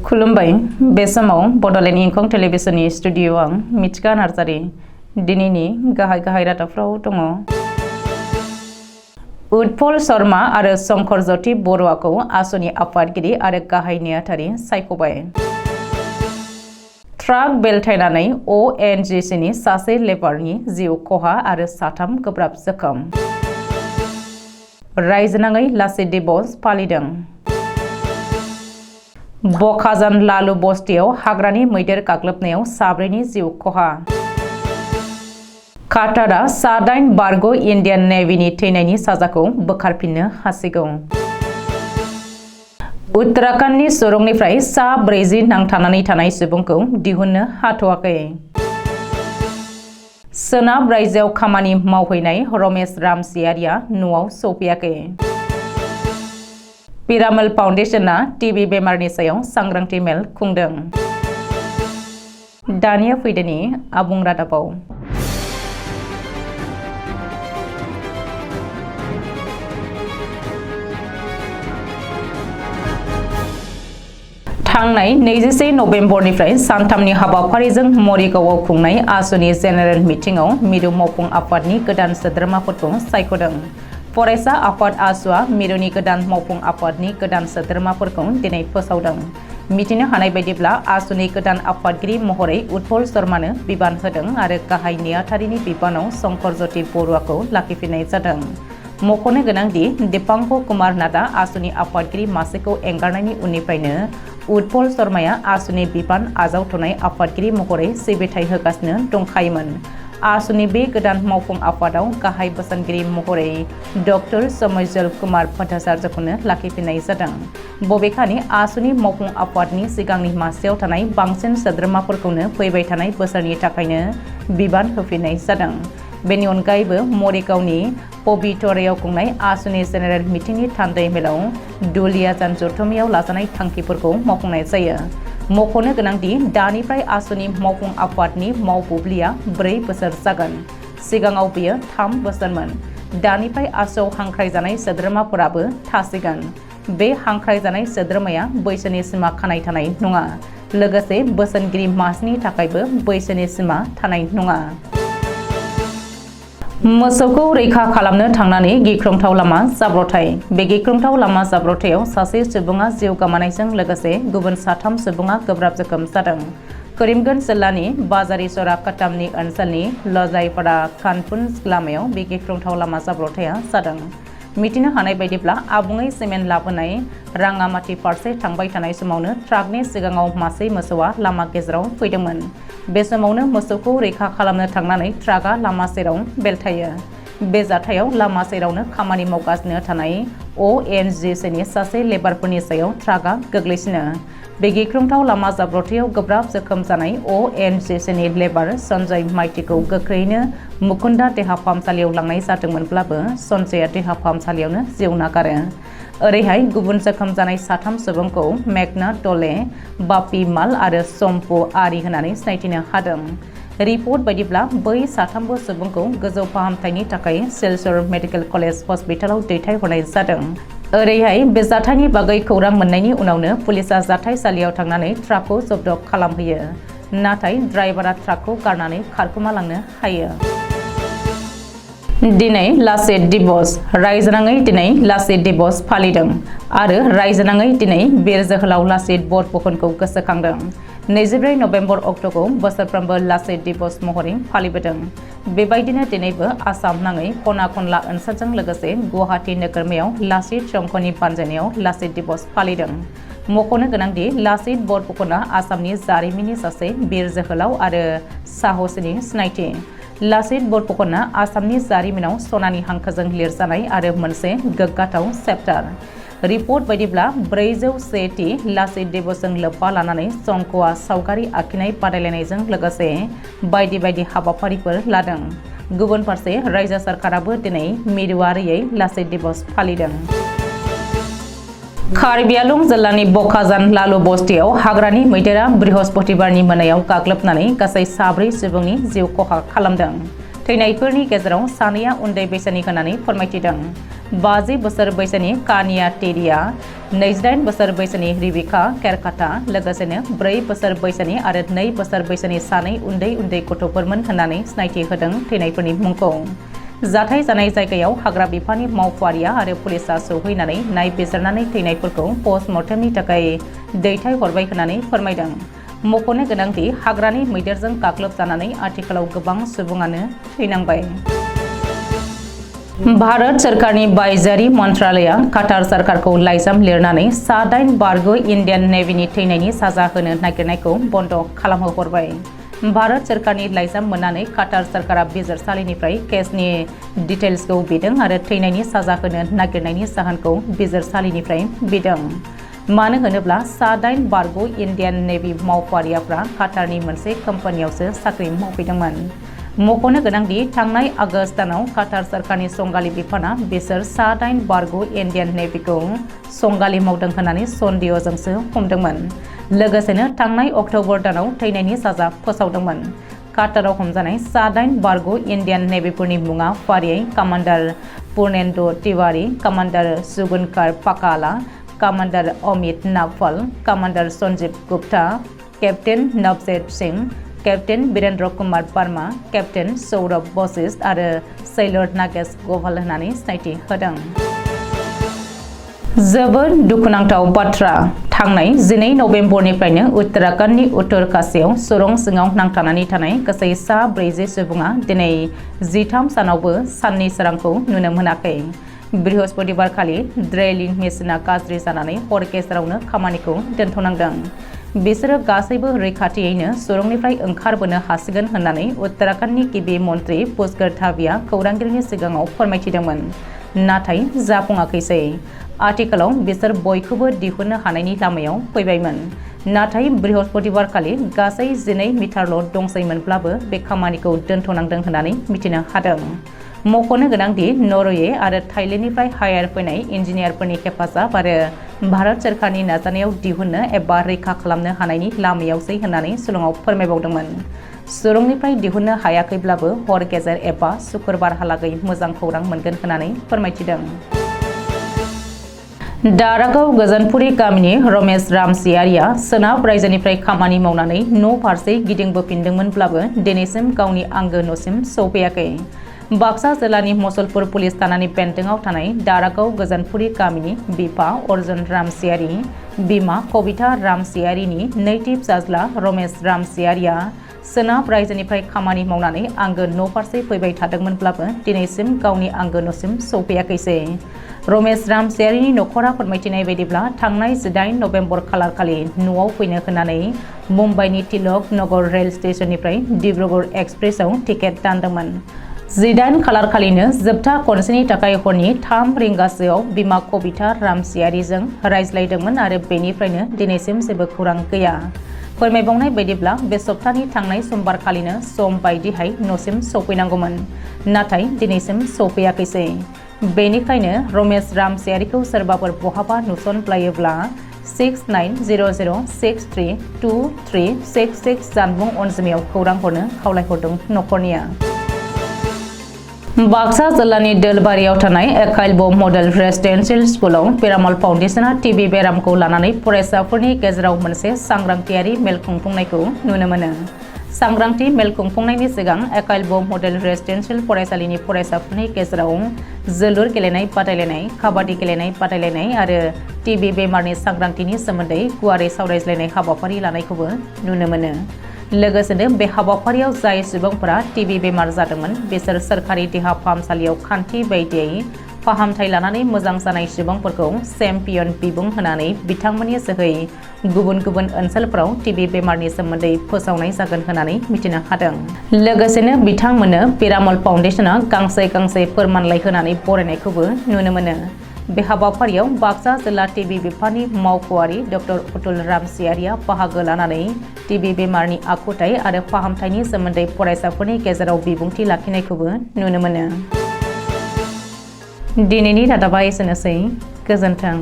खुलुमबाय बे समाव बडोलेण्ड इंखं टेलिभिजननि स्टुडिअ आं मिथिका नार्जारी दिनैनि गाहाय रादाबफ्राव दङ। उत्पल शर्मा आरो शंकर ज्योति बरुवाखौ आसुनि आफादगिरि आरो गाहाय नेहाथारि सायख'बाय। ट्राक बेलथायनानै ONGCनि सासे लेबारनि जिउ खहा आरो 3 गोब्राब जोखोम। रायजोनाङै लाचित दिवस फालिदों। बखाजान लालु बस्तियाव हाग्रानि मैदेर गाग्लोबनायाव 4नि जिउ खहा। काटारा सा8 बारग' इन्डियान नेभिनि थैनायनि साजाखौ बोखारफिननो हासिगौ। उत्तराखन्डनि सुरंगनिफ्राय सा40 नांथानानै थानाय सुबुंखौ दिहुननो हाथ'वाखै। सोनाब रायजोआव खामानि मावहैनाय रमेश रामसियारिया न'आव सौफैयाखै। पिरामल फाउन्डेसनआ टिबि बेमारनि सायाव सांग्रांथि मेल खुंदों। दानिया फैदोनि आबुं रादाबाव। थांनाय 21 नभेम्बरनिफ्राय सानथामनि हाबाफारिजों मरिगावआव खुंनाय आसुनि जेनेरेल मिटिंआव मिरु मावफुं आफादनि गोदान सोद्रोमाफोरखौ सायख'दों। फरायसा आफाद आसुआ मिरुनि गोदान मावफुं आफादनि गोदान सोद्रोमाफोरखौ दिनै फोसावदों। मिथिनो हानाय बायदिब्ला आसुनि गोदान आफादगिरि महरै उत्पल शर्मानो बिबान होदों आरो गाहाय नेहाथारिनि बिबानाव शंकर ज्योति बरुवाखौ लाखिफिननाय जादों। मख'नो गोनांदि दीपांक कुमार नाथआ आसुनि आफादगिरि मासिखौ एंगारनायनि उननिफ्रायनो उत्पल शर्माया आसुनि बिबान आजावथ'नाय आफादगिरि महरै सिबिथाय होगासिनो दंखायोमोन। आसुनि बे गोदान मावफुं आफादाव गाहाय बोसोनगिरि महरै डक्टर समज्जल कुमार भट्टाचार्यखौनो लाखिफिननाय जादों। बबेखानि आसुनि मावफुं आफादनि सिगांनि मासियाव थानाय बांसिन सोद्रोमाफोरखौनो फैबाय थानाय बोसोरनि थाखायनो बिबान होफिननाय जादों। बेनि अनगायैबो मरिगावनि पबितरायाव खुंनाय आसुनि जेनेरेल मिटिंनि थान्दै मेलाव दुलियाजान जथुम्मायाव लाजानाय थांखिफोरखौ मावफुंनाय जायो। मख'नो गोनांदि दानिफ्राय आसुनि मावफुं आफादनि मावबुब्लिया 4 बोसोर जागोन। सिगाङाव बेयो 3 बोसोरमोन। दानिफ्राय आसुआव हांख्रायजानाय सोद्रोमाफोराबो थासिगोन। बे हांख्रायजानाय सोद्रोमाया बैसोनि सिमा खानाय थानाय नङा। लोगोसे बोसोनगिरि मासिनि थाखायबो बैसोनि सिमा थानाय नङा। मोसौखौ रैखा खालामनो थांनानै गिख्रंथाव लामा जाब्रथाय। बे गिख्रंथाव लामा जाब्रथायाव सासे सुबुङा जिउ गोमानायजों लोगोसे गुबुन 3 सुबुङा गोब्राब जोखोम जादों। करीमगंज जिल्लानि बाजारीसरा कटामनि ओनसोलनि लजाइपाड़ा खानपुन्ज लामायाव बे गिख्रंथाव लामा जाब्रथाया जादों। मिथिनो हानाय बायदिब्ला आबुङै सिमेन्ट लाबोनाय राङामाटि फारसे थांबाय थानाय समावनो ट्राकनि सिगाङाव मासे मोसौआ लामा गेजेराव फैदोंमोन। बे समावनो मोसौखौ रैखा खालामनो थांनानै ट्राकआ लामा सेराव बेलथायो। बे जाथायाव लामा सेरावनो खामानि मावगासिनो थानाय ONGCनि सासे लेबारफोरनि सायाव ट्राकआ गोग्लैसिनो। बे गिख्रंथाव लामा जाब्रथायाव गोब्राब जोखोम जानाय ONGCनि लेबार सन्जय माइतिखौ गोख्रैयैनो मुकुन्दा देहा फाहामसालियाव लांनाय जादोंमोनब्लाबो सन्जयआ देहा फाहामसालियावनो जिउ नागारो। ओरैहाय गुबुन जोखोम जानाय 3 सुबुंखौ मेघनाथ दले, बापी माल आरो सम्पु आरि होनानै सिनायथिनो हादों। रिपर्ट बायदिब्ला बै 3 सुबुंखौ गोजौ फाहामथायनि थाखाय सिलचर मेडिकेल कलेज हस्पिटालाव दैथायहरनाय जादों। ओरैहाय बे जाथायनि बागै खौरां मोननायनि उनावनो पुलिसआ जाथायसालियाव थांनानै ट्राकखौ जब्द खालामहैयो। नाथाय ड्राइभारा ट्राकखौ गारनानै खारखोमालांनो हायो। दिनै लाचित दिवस। रायजोनाङै दिनै लाचित दिवस फालिदों आरो रायजोनाङै दिनै बिर जोहोलाव लाचित बरफुकनखौ गोसोखांदों। 24 नभेम्बर अक्ट'खौ बोसोरफ्रोमबो लाचित दिवस महरै फालिबोदों। बेबायदिनो दिनैबो आसाम नाङै खना खनला ओनसोलजों लोगोसे गुवाहाटी नोगोरमायाव लाचित संघनि बानजायनायाव लाचित दिवस फालिदों। मख'नो गोनांदि लाचित बरफुकनआ आसामनि जारिमिननि सासे बिर जोहोलाव आरो साहसनि सिनायथि। लाचित बरफुकनआ आसामनि जारिमिनाव सनानि हांखोजों लिरजानाय आरो मोनसे गोग्गाथाव चेप्टार। रिपर्ट बायदिब्ला 401थि लाचित दिवसजों लोब्बा लानानै संघआ सावगारि आखिनाय बादायलायनायजों लोगोसे बायदि हाबाफारिफोर लादों। गुबुन फारसे रायजो सरकाराबो दिनै मिरुआरियै लाचित दिवस फालिदों। कार्बि आंलं जिल्लानि बखाजान लालु बस्तियाव हाग्रानि मैदेरा बृहस्पतिबारनि मोनायाव गाग्लोबनानै गासै 4 सुबुंनि जिउ खहा खालामदों। थैनायफोरनि गेजेराव 2आ उन्दै बैसोनि होननानै फोरमायथिदों। 50 बोसोर बैसोनि कानिया टेरिया, 28 बोसोर बैसोनि रिबिका केरकाटा, लोगोसेनो 4 बोसोर बैसोनि आरो 2 बोसोर बैसोनि सानै उन्दै गथ'फोरमोन होननानै सिनायथि होदों थैनायफोरनि मुंखौ। जाथाय जानाय जायगायाव हाग्रा बिफाननि मावफारिया आरो पुलिसा सौहैनानै नायबिजिरनानै थैनायफोरखौ पस्टमर्टेमनि थाखाय दैथायहरबाय होननानै फोरमायदों। मख'नो गोनांदि हाग्रानि मैदेरजों गाग्लोबजानानै आथिखालाव गोबां सुबुङानो थैनांबाय। भारत सरकारनि बायजोआरि मन्त्रालया काटार सरकारखौ लाइजाम लिरनानै सा-8 बारग' इन्डियान नेभिनि थैनायनि साजा होनो नागिरनायखौ बन्द खालामहोहरबाय। भारत सरकारनि लाइजाम मोननानै काटार सरकारा बिजिरसालिनिफ्राय केसनि डिटेल्सखौ बिदों आरो थैनायनि साजा होनो नागिरनायनि जाहोनखौ बिजिरसालिनिफ्राय बिदों। मानो होनोब्ला सा-8 बारग' इन्डियान नेभि मावफारियाफ्रा काटारनि मोनसे कम्पानियावसो साख्रि मावफैदोंमोन। मख'नो गोनांदि थांनाय आगस्त दानाव काटार सरकारनि संगालि बिफाना बिसोर सा-8 बारग' इन्डियान नेभिखौ संगालि मावदों होननानै सन्देहजोंसो हमदोंमोन। लोगोसेनो थांनाय अक्ट'बर दानाव थैनायनि साजा फोसावदोंमोन। काटाराव हमजानाय सा-8 बारग' इन्डियान नेभिफोरनि मुङा फारियै commander Purnendu Tiwari, commander Sugunakar Pakala, commander Amit Nagpal, commander Sanjeev Gupta, captain Navjeet Singh, captain Virendra Kumar Verma, captain Saurabh Vashisht आरो सैलर नागेश गभाल होननानै सिनायथि होदों। जोबोद दुखुनांथाव बाथ्रा, थांनाय 12 नबेम्बरनिफ्रायनो उत्तराखंडनि उत्तरकाशीयाव सुरं सिङाव नांथानानै थानाय गासै सा 40 सुबुङा दिनै 13 सानावबो साननि सोरांखौ नुनो मोनाखै। बृहस्पतिबारखालि ड्रिलिं मेसिनआ गाज्रि जानानै हर गेजेरावनो खामानिखौ दोनथ'नांदों। बिसोरो गासैबो रैखाथियैनो सुरंनिफ्राय ओंखारबोनो हासिगोन होननानै उत्तराखंडनि गिबि मन्त्रि पुष्कर धामीआ खौरांगिरिनि सिगाङाव फोरमायथिदोंमोन, नाथाय जाफुङाखैसै। आथिखालाव बिसोर बयखौबो दिहुननो हानायनि लामायाव फैबायमोन, नाथाय बृहस्पतिबारखालि गासै 12 मिटारल' दंसैमोनब्लाबो बे खामानिखौ दोनथ'नांदों होननानै मिथिनो हादों। मख'नो गोनांदि नरवे आरो थाइलेन्डनिफ्राय हायार फैनाय इन्जिनियारफोरनि हेफाजाब आरो भारत सरकारनि नाजानायाव दिहुननो एबा रैखा खालामनो हानायनि लामायावसै होननानै सुलुङाव फोरमायबावदोंमोन। सुरंनिफ्राय दिहुननो हायाखैब्लाबो हर गेजेर एबा सुक्रुबारहालागै मोजां खौरां मोनगोन होननानै फोरमायथिदों। दारागाव गोजोनपुरी गामिनि रमेश रामसियारिया सोनाब रायजोनिफ्राय खामानि मावनानै न' फारसे गिदिंबोफिनदोंमोनब्लाबो दिनैसिम गावनि आंगो न'सिम सौफैयाखै। बाक्सा जिल्लानि मसलपुर पुलिस थानानि बेन्दोंआव थानाय दारागाव गोजोनपुरी गामिनि बिफा अर्जुन रामसियारि, बिमा कबिता रामसियारिनि नैथि फिसाज्ला रमेश रामसियारिया सोनाब रायजोनिफ्राय खामानि मावनानै आंगो न' फारसे फैबाय थादोंमोनब्लाबो दिनैसिम गावनि आंगो न'सिम सौफैयाखैसै। रमेश रामसियारिनि न'खरा फोरमायथिनाय बायदिब्ला थांनाय 18 नबेम्बर खालारखालि न'आव फैनो होननानै मुम्बाइनि तिलक नगर रेल स्टेशननिफ्राय डिब्रुगड़ एक्सप्रेसआव टिकेट दानदोंमोन। 18 खालारखालिनो जोबथा खनसेनि थाखाय हरनि 3 रिंगासोआव बिमा कबिता रामसियारिजों रायज्लायदोंमोन आरो बेनिफ्रायनो दिनैसिम जेबो खौरां गैया। फोरमायबावनाय बायदिब्ला बे सप्तानि थांनाय समबारखालिनो सम बायदिहाय न'सिम सौफैनांगौमोन, नाथाय दिनैसिम सौफैयाखैसै। बेनिखायनो रमेश रामसियारिखौ सोरबाफोर बहाबा नुसनब्लायोब्ला 6900632366 जानबुं अनजिमायाव खौरां हरनो खावलायहरदों न'खरनिया। बाक्सा जिल्लानि दोलबारियाव थानाय एकाइल्ब मडेल रेसिडेन्सियेल स्कुलाव पेरामल फाउन्डेसना टिबि बेरामखौ लानानै फरायसाफोरनि गेजेराव मोनसे सांग्रांथियारि मेल खुंफुंनायखौ नुनो मोनो। सांग्रांथि मेल खुंफुंनायनि सिगां एकाइल्ब मडेल रेसिडेन्सियेल फरायसालिनि फरायसाफोरनि गेजेराव जोलुर गेलेनाय बादायलायनाय, काबादि गेलेनाय बादायलायनाय आरो टिबि बेमारनि सांग्रांथिनि सोमोन्दै गुवारै सावरायज्लायनाय हाबाफारि लानायखौबो नुनो मोनो। लोगोसेनो बे हाबाफारियाव जाय सुबुंफोरा टिबि बेमार जादोंमोन बिसोर सोरखारि देहा फाहामसालियाव खान्थि बायदियै फाहामथाय लानानै मोजां जानाय सुबुंफोरखौ चेम्पियन बिबुं होनानै बिथांमोननि जोहै गुबुन गुबुन ओनसोलफोराव टिबि बेमारनि सोमोन्दै फोसावनाय जागोन होननानै मिथिनो हादों। लोगोसेनो बिथांमोननो पेरामल फाउन्डेसना गांसे फोरमानलाइ होनानै बरायनायखौबो नुनो मोनो। बे हाबाफारियाव बाक्सा जिल्ला टिबि बिफाननि मावख'आरि डक्टर अतुल रामसियारिया बाहागो लानानै टिबि बेमारनि आखुथाय आरो फाहामथायनि सोमोन्दै फरायसाफोरनि गेजेराव बिबुंथि लाखिनायखौबो नुनो मोनो। दिनैनि रादाबा एसेनोसै, गोजोन्थों।